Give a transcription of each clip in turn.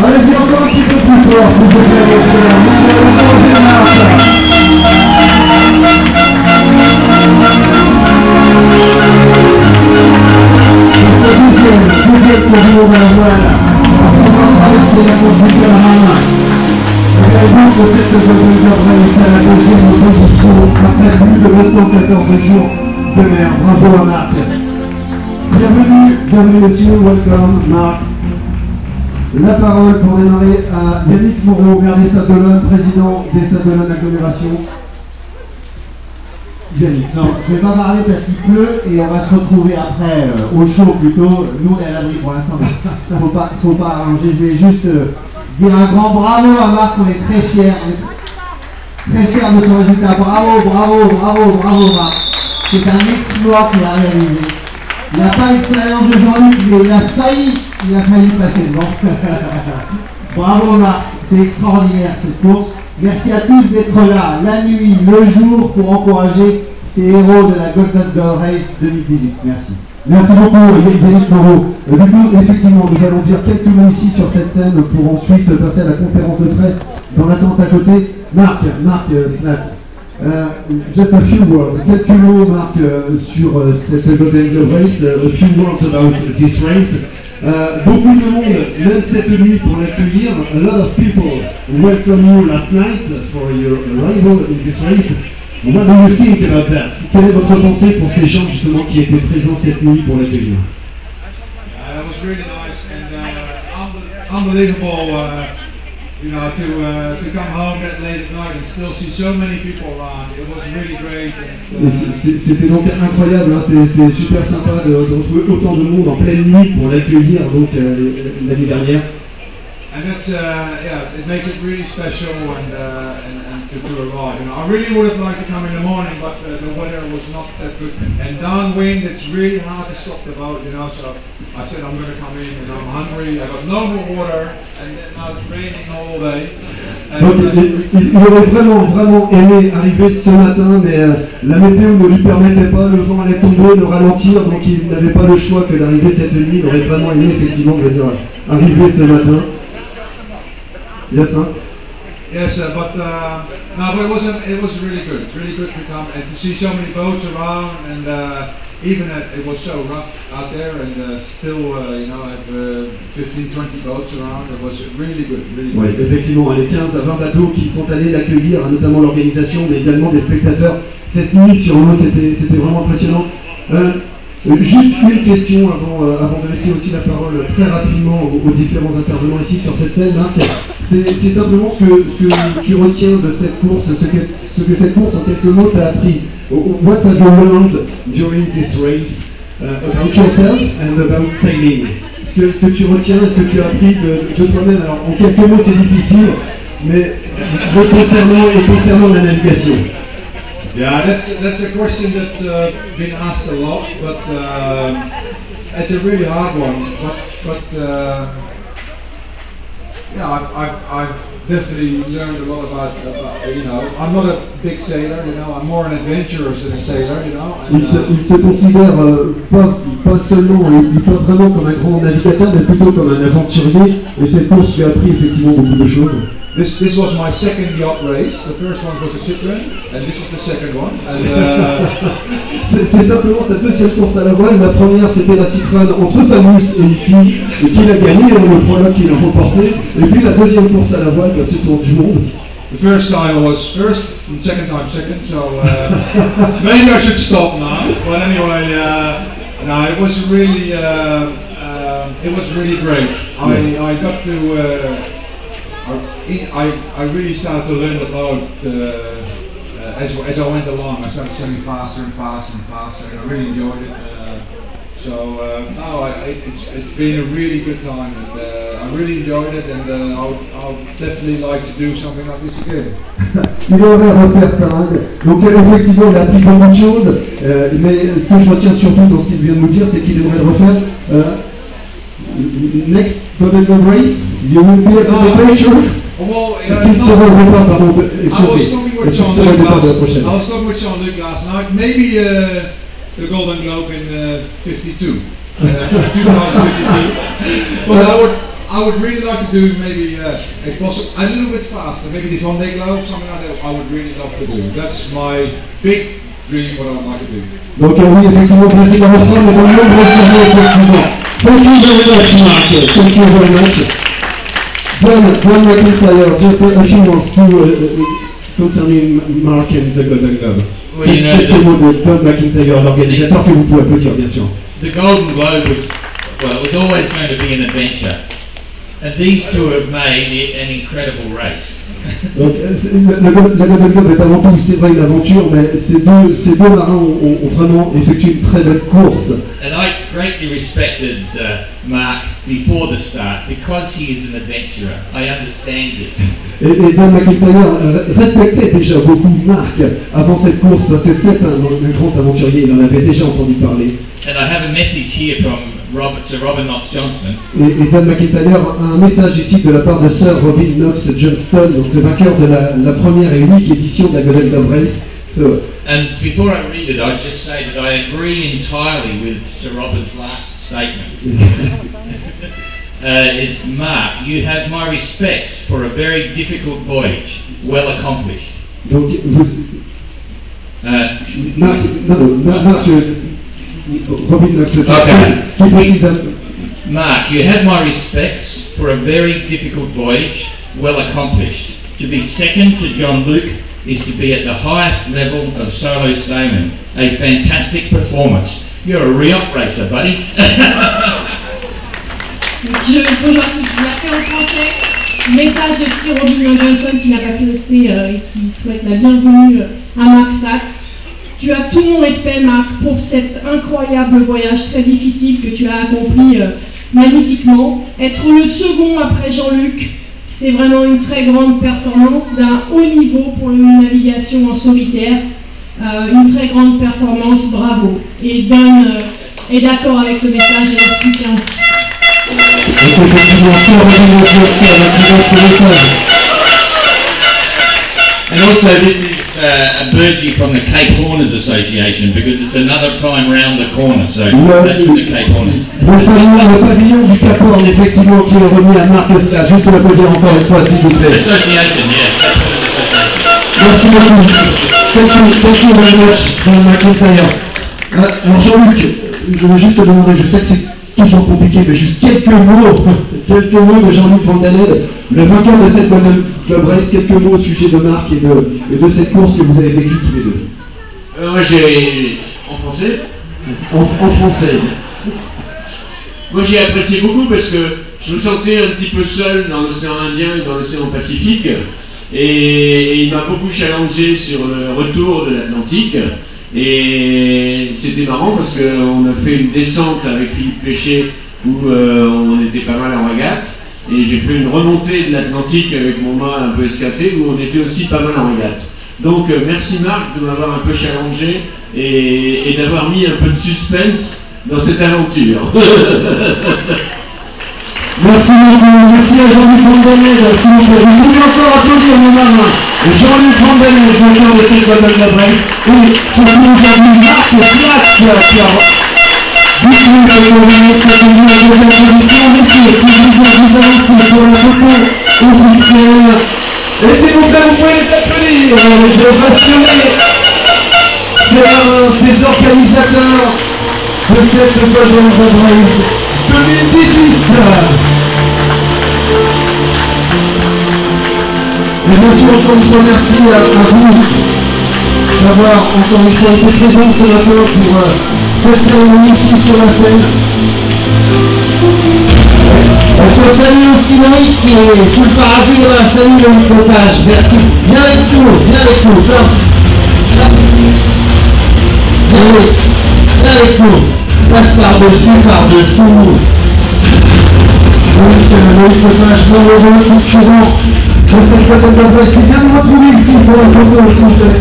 Allez-y encore un petit peu plus fort, s'il vous plaît, messieurs. Deuxième tournoi de la voile. On va traverser la conduite de la main. Également pour cette race à la deuxième position, après plus de 214 jours de mer. Bravo à Marc. Bienvenue messieurs, welcome Marc. La parole pour démarrer à Yannick Moreau, maire des Sables-d'Olonne, président des Sables-d'Olonne Agglomération. Yannick. Non, je ne vais pas parler parce qu'il pleut et on va se retrouver après au chaud plutôt. Nous on est à l'abri pour l'instant, mais faut pas arranger. Je vais juste dire un grand bravo à Marc, on est très fiers de son résultat. Bravo Marc. C'est un exploit qu'il a réalisé. Il n'a pas l'expérience de Jean-Luc, mais il a failli passer devant. Bravo Marc, c'est extraordinaire cette course. Merci à tous d'être là, la nuit, le jour, pour encourager ces héros de la Golden Door Race 2018. Merci. Merci beaucoup Yannick Moreau. Du coup, effectivement, nous allons dire quelques mots ici sur cette scène pour ensuite passer à la conférence de presse dans l'attente à côté. Marc Slats. Just a few words. Quelques mots, Marc, sur cette Golden Globe Race. A few words about this race. Beaucoup de monde, même cette nuit, pour l'accueillir. A lot of people welcome you last night for your arrival in this race. What do you think about that? Quelle est votre pensée pour ces gens justement qui étaient présents cette nuit pour l'accueillir? It was really nice and unbelievable. You know, to come home that late at night and still see so many people around. It was really great. C'était donc incroyable, hein, c'était super sympa de retrouver autant de monde en pleine nuit pour l'accueillir donc la nuit dernière. And that's yeah, it makes it really special and to arrive. You know, I really would have liked to come in the morning, but the weather was not that good. And downwind, it's really hard to stop the boat. You know, so I said I'm going to come in. And I'm hungry. I got no more water, and now it's raining all day. Donc, il aurait vraiment aimé arriver ce matin, mais la météo ne lui permettait pas, le vent allait tomber, le ralentir, donc il n'avait pas le choix que d'arriver cette nuit. Il aurait vraiment aimé effectivement venir arriver ce matin. Yes, sir? Yes, but it was really good to come and to see so many boats around, and even it was so rough out there, and still you know, I have 15-20 boats around. It was really good. Oui, effectivement, les 15 à 20 bateaux qui sont allés l'accueillir, notamment l'organisation, mais également des spectateurs. Cette nuit sur l'eau, c'était vraiment impressionnant. Juste une question avant de laisser aussi la parole très rapidement aux différents intervenants ici sur cette scène, Marc. C'est simplement ce que tu retiens de cette course, ce que cette course en quelques mots t'a appris. What have you learned during this race about yourself and about sailing? Ce que tu retiens, ce que tu as appris de toi-même. Alors en quelques mots c'est difficile, mais concernant la navigation. Yeah, that's a question that's been asked a lot, but it's a really hard one. But yeah, I've definitely learned a lot about you know, I'm not a big sailor, you know, I'm more an adventurer than a sailor, you know. And, il se considère pas seulement, pas vraiment comme un grand navigateur, mais plutôt comme un aventurier. Et cette course lui a appris effectivement beaucoup de choses. This was my second yacht race. The first one was a Citroën, and this is the second one. And c'est simplement sa deuxième course à la voile. La première, c'était la Citroën entre Famous et ici, et qu'il a gagné, le prologue qu'il a remporté. Et puis la deuxième course à la voile, ce tour du monde. The first time was first, and second time second. So maybe I should stop now. But anyway, no, it was really great. I got to. I really started to learn the boat as I went along. I started sailing faster and faster and faster, and I really enjoyed it. It's been a really good time. And, I really enjoyed it, and I'll definitely like to do something like this again. Il aimerait refaire ça. Hein. Donc effectivement, il a appris beaucoup de choses, mais ce que je retiens surtout dans ce qu'il vient de nous dire, c'est qu'il aimerait le refaire. Next Golden Globe Race, you will be at the picture. Well, I was talking with Jean-Luc last night. Maybe the Golden Globe in 52, 2052. But I would really like to do maybe, if possible, a little bit faster. Maybe this Vendée Globe, something like that. I would really love to do. That's my big dream. What I would like to do. Donc oui, effectivement, Patrick va reprendre de nombreux sujets, effectivement. Thank you very much, Mark. Thank you very much. John McIntyre, just a few words concerning Mark and the Golden Globe. Well, you know, quelques mots de John McIntyre, l'organisateur, que vous pouvez applaudir, bien sûr. The Golden Globe was, well, it was always going to be an adventure. And these two have made an incredible race. Donc, la Golden Globe est avant tout, c'est vrai, une aventure, mais ces deux marins ont vraiment effectué une très belle course. And I greatly respected Mark before the start because he is an adventurer. I understand this. Et John McIntyre respectait déjà beaucoup Mark avant cette course parce que c'est un grand aventurier, il en avait déjà entendu parler. And I have a message here from Sir Robin Knox-Johnston. Et John McIntyre a un message ici de la part de Sir Robin Knox-Johnston, donc le vainqueur de la première et unique édition de la Golden Globe Race. So, and before I read it, I'd just say that I agree entirely with Sir Robin's last statement. It's Mark, you have my respects for a very difficult voyage, well accomplished. Donc, Mark, Robin Knox-Johnston, qui précise. Mark, you have my respects for a very difficult voyage, well accomplished. To be second to John Luke is to be at the highest level of solo sailing. A fantastic performance. You're a real racer, buddy. Je pose la fais en français. Message de Sir Robin Johnson qui n'a pas pu rester et qui souhaite la bienvenue à Mark Sachs. Tu as tout mon respect, Marc, pour cet incroyable voyage très difficile que tu as accompli magnifiquement. Être le second après Jean-Luc, c'est vraiment une très grande performance d'un haut niveau pour une navigation en solitaire. Une très grande performance, bravo. Et Don est d'accord avec ce message et leur soutient aussi. And also this is a burgee from the Cape Horners Association because it's another time round the corner, so that's from the Cape Horners. Le pavillon du Cap Horn, effectivement, qui est remis à Marc Esca. Juste pour l'applaudir encore une fois, s'il vous plaît. Association, yes. Merci beaucoup. Thank you very much, John McIntyre. Alors Jean-Luc, je veux juste te demander, je sais que c'est toujours compliqué, mais juste quelques mots de Jean-Luc Van Den Hede, le vainqueur de cette Golden Globe Race, quelques mots au sujet de Marc et de cette course que vous avez vécue tous les deux. Moi j'ai... En français En français. Moi j'ai apprécié beaucoup parce que je me sentais un petit peu seul dans l'océan Indien et dans l'océan Pacifique. Et il m'a beaucoup challengé sur le retour de l'Atlantique. Et c'était marrant parce qu'on a fait une descente avec Philippe Péché où on était pas mal en régate. Et j'ai fait une remontée de l'Atlantique avec mon mât un peu escaté où on était aussi pas mal en régate. Donc merci Marc de m'avoir un peu challengé et d'avoir mis un peu de suspense dans cette aventure. Merci beaucoup, merci à Jean-Luc Van Den Hede, s'il vous plaît. Vous pouvez encore applaudir mon marin, Jean-Luc Van Den Hede, vainqueur de cette Golden Globe Race, et surtout aujourd'hui Marc Sachs, qui a découvert avec le Vénéque, qui a conduit la deuxième position. Messieurs, si vous avancez pour la photo officielle. Et s'il vous plaît, vous pouvez les applaudir, je veux rassurer ces organisateurs de cette Golden Globe Race 2018. Et bien sûr, encore une fois, merci à vous d'avoir encore une fois été présents ce matin pour cette cérémonie ici sur la scène. On peut saluer aussi Loïc qui est sous le parapluie de la salut Loïc Lepage. Merci. Viens avec nous, viens avec nous. Viens avec nous. Passe par-dessous. Loïc Lepage, dans le rôle concurrent de cette Golden Globe Race, qui vient de retrouver ici pour la photo, s'il vous plaît.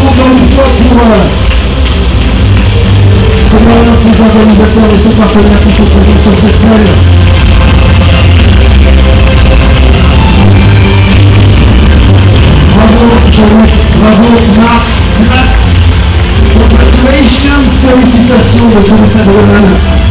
Encore une fois pour ces organisateurs et ces partenaires qui sont présents sur cette scène. Jean-Luc. Bravo Marc Slats. Congratulations, félicitations de Vanessa Brennan.